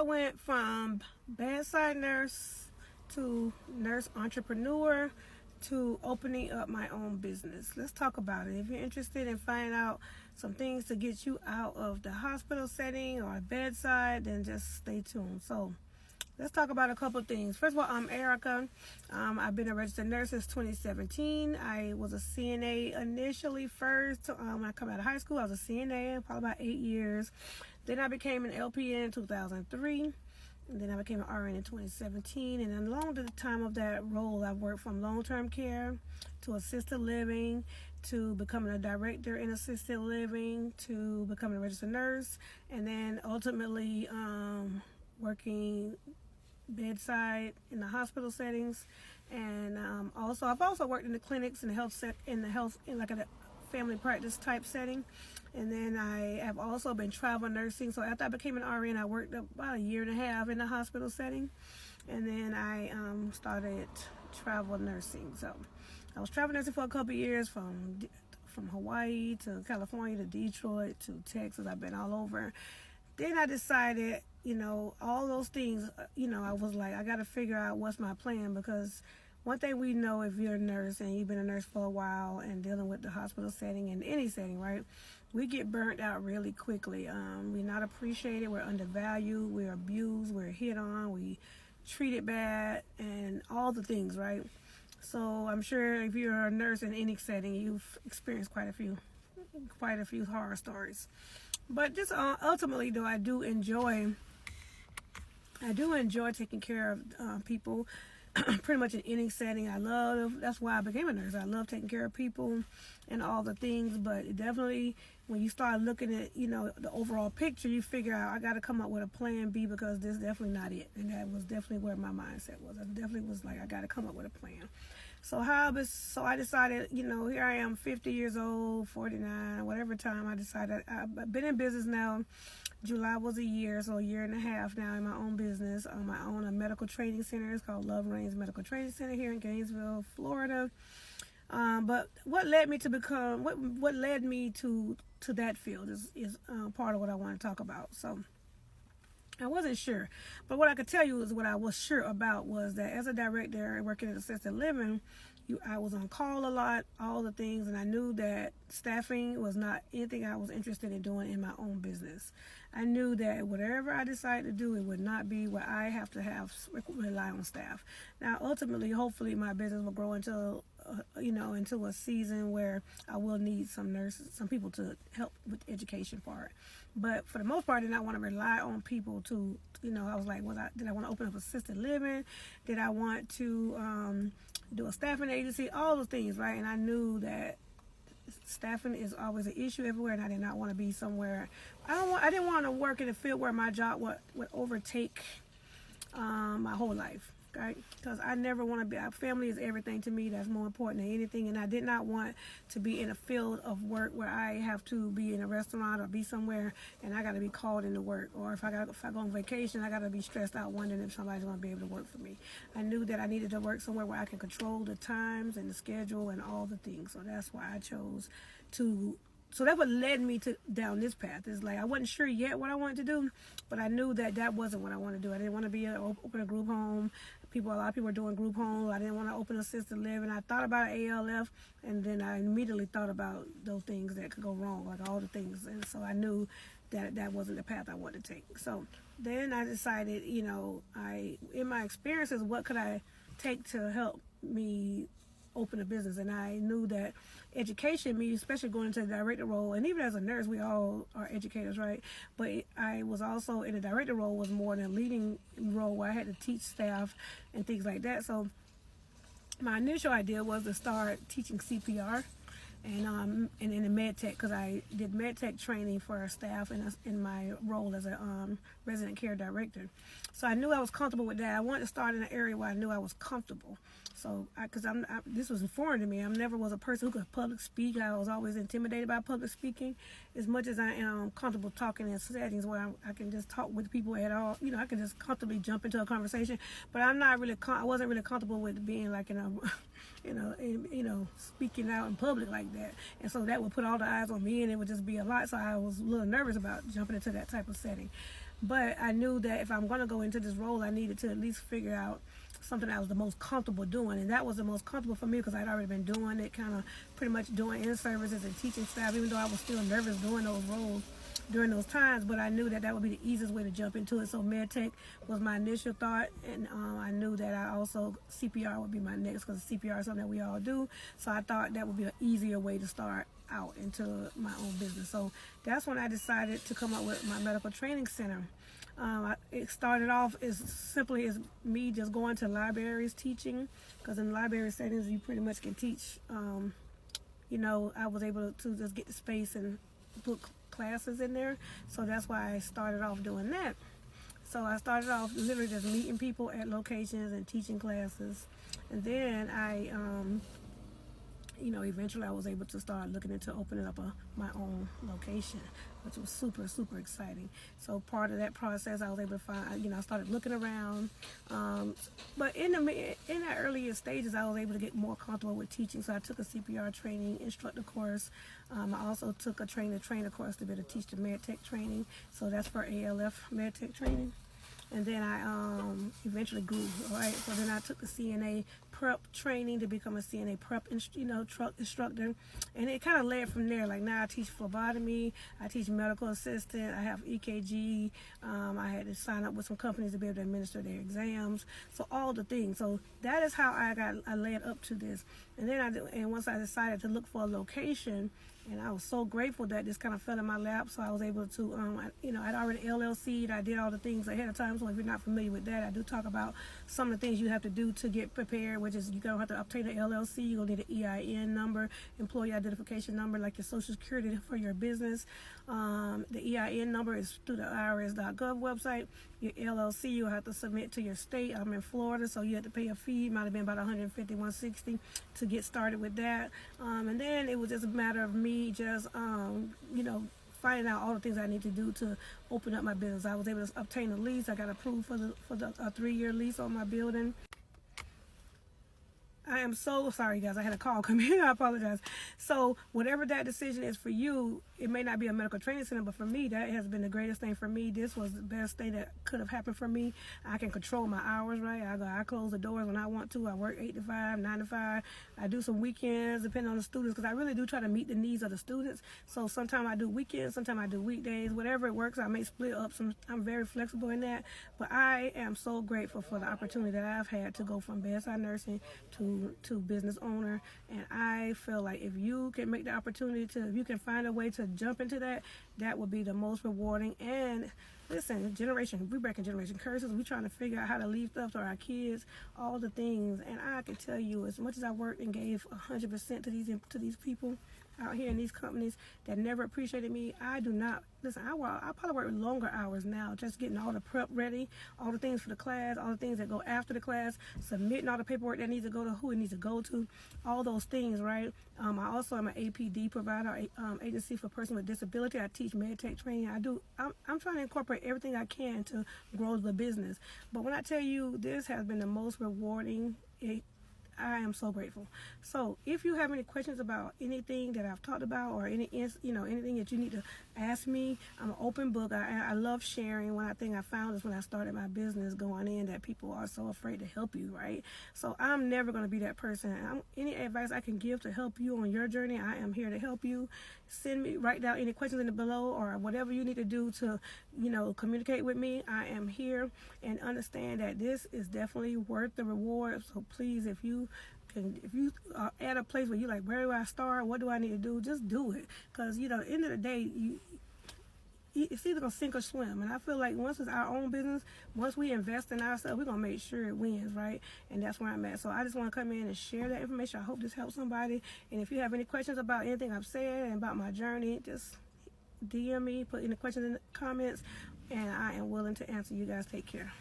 I went from bedside nurse to nurse entrepreneur to opening up my own business. Let's talk about it. If you're interested in finding out some things to get you out of the hospital setting or bedside, then just stay tuned. So let's talk about a couple of things. First of all, I'm Erica. I've been a registered nurse since 2017. I was a CNA initially first. When I come out of high school, I was a CNA probably about 8 years. Then I became an LPN in 2003. And then I became an RN in 2017. And along the time of that role, I worked from long-term care to assisted living to becoming a director in assisted living to becoming a registered nurse. And then ultimately working bedside in the hospital settings. And also I've also worked in the clinics and in like a family practice type setting. And then I have also been travel nursing. So after I became an RN, I worked about 1.5 years in the hospital setting. And then I started travel nursing. So I was travel nursing for a couple of years from Hawaii to California to Detroit to Texas. I've been all over. Then I decided, all those things, I was like, I got to figure out what's my plan, because one thing we know, if you're a nurse and you've been a nurse for a while and dealing with the hospital setting and any setting, right, we get burnt out really quickly. We're not appreciated, we're undervalued, we're abused, we're hit on, we treated bad, and all the things, right? So I'm sure if you're a nurse in any setting, you've experienced quite a few horror stories. But just ultimately, though, I do enjoy taking care of people. Pretty much in any setting. That's why I became a nurse. I love taking care of people and all the things, but it definitely, when you start looking at, the overall picture, you figure out I got to come up with a plan B, because this is definitely not it. And that was definitely where my mindset was. I definitely was like, I got to come up with a plan. So I decided, here I am, 50 years old, 49, whatever time I decided. I've been in business now. July was a year, so 1.5 years now in my own business. I own a medical training center. It's called Love Reigns Medical Training Center here in Gainesville, Florida. But what led me to that field is part of what I want to talk about. So I wasn't sure, but what I could tell you is what I was sure about was that as a director working in assisted living, I was on call a lot, all the things, and I knew that staffing was not anything I was interested in doing in my own business. I knew that whatever I decided to do, it would not be where I have to rely on staff. Now, ultimately, hopefully, my business will grow into a season where I will need some nurses, some people to help with the education part. But for the most part, I did not want to rely on people to, I was like, did I want to open up assisted living? Did I want to do a staffing agency? All the things, right? And I knew that staffing is always an issue everywhere, and I did not want to be somewhere. I didn't want to work in a field where my job would overtake my whole life. Right? Because I never want to be, family is everything to me. That's more important than anything. And I did not want to be in a field of work where I have to be in a restaurant or be somewhere and I got to be called into work. Or if I go on vacation, I got to be stressed out wondering if somebody's going to be able to work for me. I knew that I needed to work somewhere where I can control the times and the schedule and all the things. So that's why I chose to. So that's what led me down this path. It's like I wasn't sure yet what I wanted to do, but I knew that wasn't what I wanted to do. I didn't want to open a group home. A lot of people are doing group homes. I didn't want to open assisted living. I thought about ALF, and then I immediately thought about those things that could go wrong, like all the things. And so I knew that wasn't the path I wanted to take. So then I decided, in my experiences, what could I take to help me open a business? And I knew that education, me especially going into the director role, and even as a nurse, we all are educators, right? But I was also in a director role, was more than a leading role where I had to teach staff and things like that. So my initial idea was to start teaching CPR and in the med tech, because I did med tech training for our staff in my role as a resident care director. So I knew I was comfortable with that. I wanted to start in an area where I knew I was comfortable. So, because this was foreign to me. I never was a person who could public speak. I was always intimidated by public speaking. As much as I am comfortable talking in settings where I can just talk with people at all, I can just comfortably jump into a conversation. But I wasn't really comfortable with being like speaking out in public like that. And so that would put all the eyes on me, and it would just be a lot. So I was a little nervous about jumping into that type of setting. But I knew that if I'm going to go into this role, I needed to at least figure out something I was the most comfortable doing. And that was the most comfortable for me because I'd already been doing it, kind of pretty much doing in-services and teaching staff, even though I was still nervous doing those roles during those times. But I knew that that would be the easiest way to jump into it. So MedTech was my initial thought. And I knew that I also, CPR would be my next, because CPR is something that we all do. So I thought that would be an easier way to start out into my own business. So that's when I decided to come up with my medical training center. It started off as simply as me just going to libraries teaching, because in library settings you pretty much can teach. I was able to just get the space and put classes in there, so that's why I started off doing that. So I started off literally just meeting people at locations and teaching classes, and then I eventually I was able to start looking into opening up my own location, which was super, super exciting. So part of that process, I was able to find, I started looking around. But in the earlier stages, I was able to get more comfortable with teaching. So I took a CPR training instructor course. I also took a trainer course to be able to teach the MedTech training. So that's for ALF MedTech training. And then I eventually grew, right? So then I took the CNA prep training to become a CNA prep, truck instructor. And it kind of led from there. Like now I teach phlebotomy, I teach medical assistant, I have EKG. I had to sign up with some companies to be able to administer their exams. So all the things. So that is how I led up to this. And then once I decided to look for a location, and I was so grateful that this kind of fell in my lap, so I was able to, I'd already LLC'd, I did all the things ahead of time, so if you're not familiar with that, I do talk about some of the things you have to do to get prepared, which is you're going to have to obtain an LLC, you're going to need an EIN number, employee identification number, like your social security for your business. The EIN number is through the IRS.gov website. Your LLC you'll have to submit to your state. I'm in Florida, so you have to pay a fee. It might have been about $150, $160 to get started with that. And then it was just a matter of me just, finding out all the things I need to do to open up my business. I was able to obtain a lease. I got approved for the 3-year lease on my building. I am so sorry, guys. I had a call come in. I apologize. So whatever that decision is for you, it may not be a medical training center, but for me, that has been the greatest thing for me. This was the best thing that could have happened for me. I can control my hours, right? I close the doors when I want to. I work 8 to 5, 9 to 5. I do some weekends, depending on the students, because I really do try to meet the needs of the students. So sometimes I do weekends, sometimes I do weekdays, whatever it works. I may split up some. I'm very flexible in that. But I am so grateful for the opportunity that I've had to go from bedside nursing to business owner, and I feel like if you can make the opportunity if you can find a way to jump into that, that would be the most rewarding. And listen, we breaking generation curses. We trying to figure out how to leave stuff to our kids, all the things. And I can tell you, as much as I worked and gave 100% to these people out here in these companies that never appreciated me, I do not. Listen, I probably work longer hours now, just getting all the prep ready, all the things for the class, all the things that go after the class, submitting all the paperwork that needs to go to who it needs to go to, all those things, right? I also am an APD provider, agency for persons with disability. I teach MedTech training. I'm trying to incorporate everything I can to grow the business. But when I tell you, this has been the most rewarding. I am so grateful. So if you have any questions about anything that I've talked about, or anything that you need to ask me, I'm an open book. I love sharing. One thing I found is when I started my business going in, that people are so afraid to help you, right? So I'm never going to be that person. Any advice I can give to help you on your journey, I am here to help you. Write down any questions in the below, or whatever you need to do to, communicate with me. I am here, and understand that this is definitely worth the reward. So please, if you are at a place where you're like, where do I start? What do I need to do? Just do it. Because, at the end of the day, it's either going to sink or swim. And I feel like once it's our own business, once we invest in ourselves, we're going to make sure it wins, right? And that's where I'm at. So I just want to come in and share that information. I hope this helps somebody. And if you have any questions about anything I've said and about my journey, just DM me, put any questions in the comments, and I am willing to answer. You guys take care.